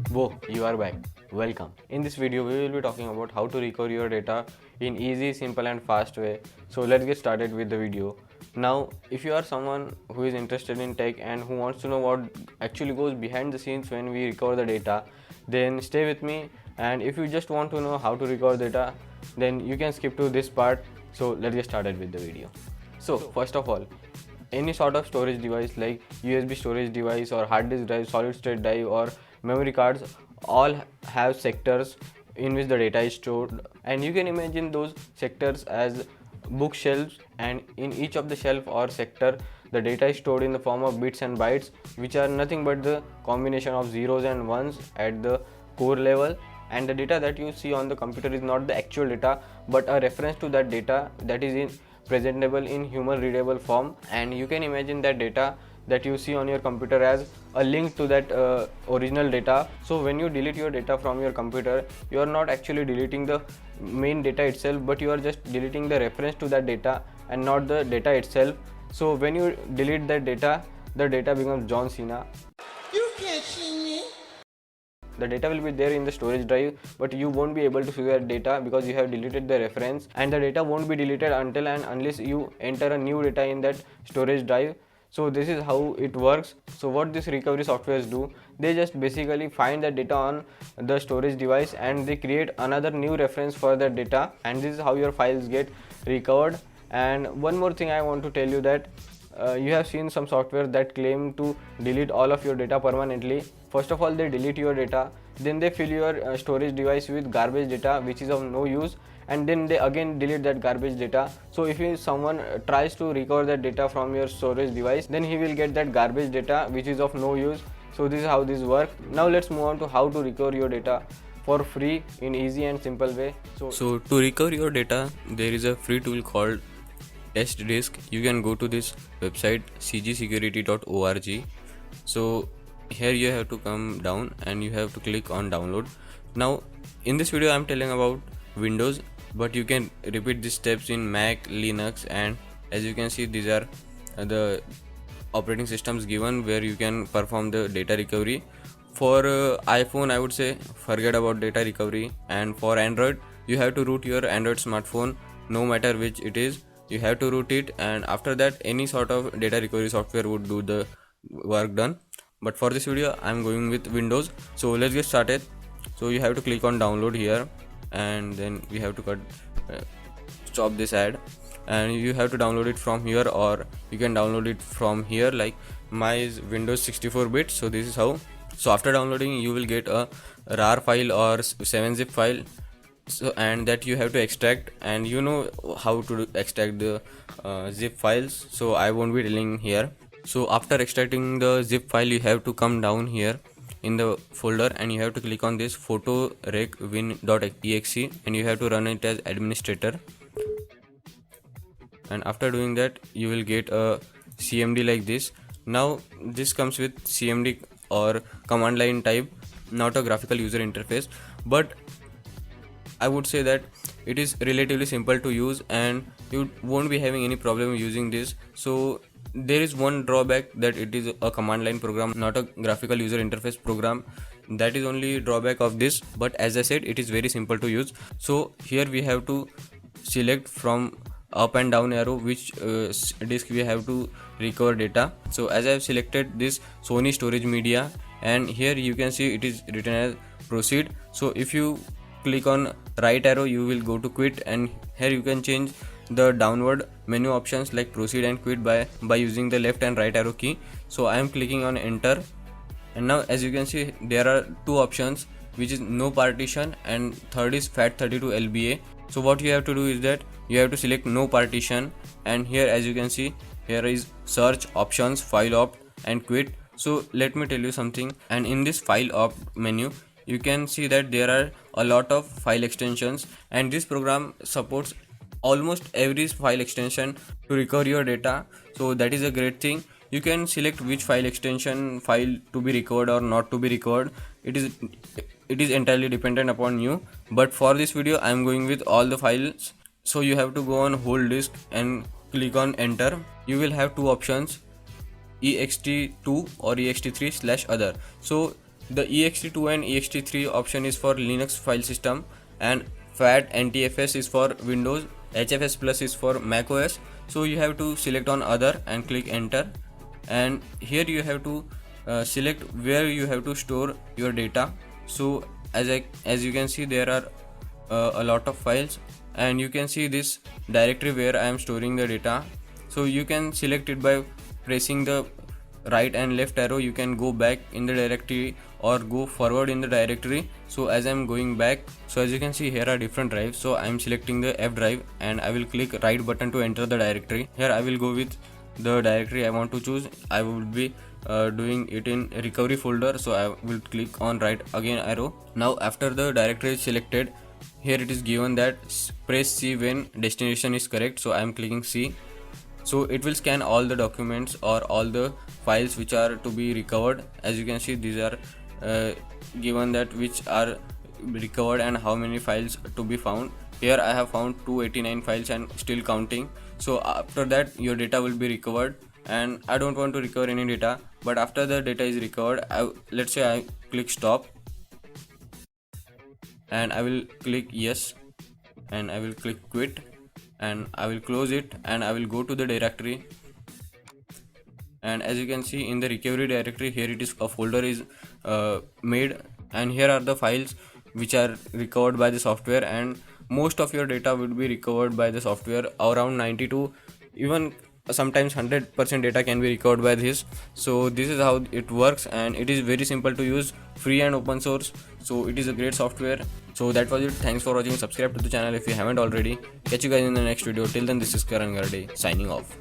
Whoa, you are back. Welcome. In this video, we will be talking about how to recover your data in easy, simple and fast way. So let's get started with the video. Now, if you are someone who is interested in tech and who wants to know what actually goes behind the scenes when we recover the data, then stay with me. And if you just want to know how to recover data, then you can skip to this part. So let's get started with the video. So first of all, any sort of storage device like USB storage device or hard disk drive, solid state drive or memory cards all have sectors in which the data is stored, and you can imagine those sectors as bookshelves, and in each of the shelf or sector the data is stored in the form of bits and bytes, which are nothing but the combination of zeros and ones at the core level. And the data that you see on the computer is not the actual data but a reference to that data that is in presentable in human readable form. And you can imagine that data that you see on your computer as a link to that original data. So when you delete your data from your computer, you are not actually deleting the main data itself, but you are just deleting the reference to that data and not the data itself. So when you delete that data, the data becomes John Cena. You can't see me. The data will be there in the storage drive, but you won't be able to see that data because you have deleted the reference, and the data won't be deleted until and unless you enter a new data in that storage drive. So this is how it works. So what these recovery softwares do, they just basically find that data on the storage device and they create another new reference for that data, and this is how your files get recovered. And one more thing I want to tell you, that you have seen some software that claim to delete all of your data permanently. First of all, they delete your data, then they fill your storage device with garbage data which is of no use, and then they again delete that garbage data. So if someone tries to recover that data from your storage device, then he will get that garbage data which is of no use. So this is how this works. Now let's move on to how to recover your data for free in easy and simple way. So to recover your data, there is a free tool called Test Disk. You can go to this website cgsecurity.org. So here you have to come down and you have to click on download. Now in this video I am telling about Windows, but you can repeat these steps in Mac, Linux, and as you can see, these are the operating systems given where you can perform the data recovery. For iPhone, I would say forget about data recovery, and for Android you have to root your Android smartphone, no matter which it is, you have to root it, and after that any sort of data recovery software would do the work done. But for this video I'm going with Windows. So let's get started. So you have to click on download here, and then we have to stop this ad, and you have to download it from here, or you can download it from here. Like my is Windows 64-bit, so this is how. So after downloading you will get a RAR file or 7-zip file, so and that you have to extract, and you know how to extract the zip files, so I won't be telling here. So after extracting the zip file, you have to come down here in the folder and you have to click on this photorec.win.exe, and you have to run it as administrator. And after doing that you will get a CMD like this. Now this comes with CMD or command line type, not a graphical user interface, but I would say that it is relatively simple to use and you won't be having any problem using this. So there is one drawback, that it is a command line program, not a graphical user interface program. That is only drawback of this, but as I said, it is very simple to use. So here we have to select from up and down arrow which disk we have to recover data. So as I have selected this Sony storage media, and here you can see it is written as proceed. So if you click on right arrow you will go to quit, and here you can change the downward menu options like proceed and quit by using the left and right arrow key. So I am clicking on enter, and now as you can see there are two options, which is no partition and third is FAT32 LBA. So what you have to do is that you have to select no partition, and here as you can see here is search, options, file opt and quit. So let me tell you something, and in this file opt menu you can see that there are a lot of file extensions, and this program supports almost every file extension to recover your data. So that is a great thing. You can select which file extension file to be recovered or not to be recovered. It is entirely dependent upon you, but for this video I am going with all the files. So you have to go on whole disk and click on enter. You will have two options, ext2 or ext3/other. So the ext2 and ext3 option is for Linux file system, and FAT NTFS is for Windows, HFS plus is for Mac OS. So you have to select on other and click enter, and here you have to select where you have to store your data. So as you can see, there are a lot of files, and you can see this directory where I am storing the data. So you can select it by pressing the right and left arrow. You can go back in the directory or go forward in the directory. So as I'm going back, so as you can see, here are different drives. So I'm selecting the F drive, and I will click right button to enter the directory. Here I will go with the directory I want to choose. I will be doing it in recovery folder, so I will click on right again arrow. Now after the directory is selected, here it is given that press C when destination is correct. So I am clicking C. So it will scan all the documents or all the files which are to be recovered. As you can see, these are given that which are recovered and how many files to be found. Here I have found 289 files and still counting. So after that your data will be recovered, and I don't want to recover any data. But after the data is recovered, let's say I click stop, and I will click yes, and I will click quit, and I will close it, and I will go to the directory. And as you can see in the recovery directory, here it is a folder is made, and here are the files which are recovered by the software, and most of your data will be recovered by the software. Around 90 to even sometimes 100% data can be recovered by this. So this is how it works, and it is very simple to use, free and open source. So it is a great software. So that was it. Thanks for watching. Subscribe to the channel if you haven't already. Catch you guys in the next video. Till then, this is Karan Garde signing off.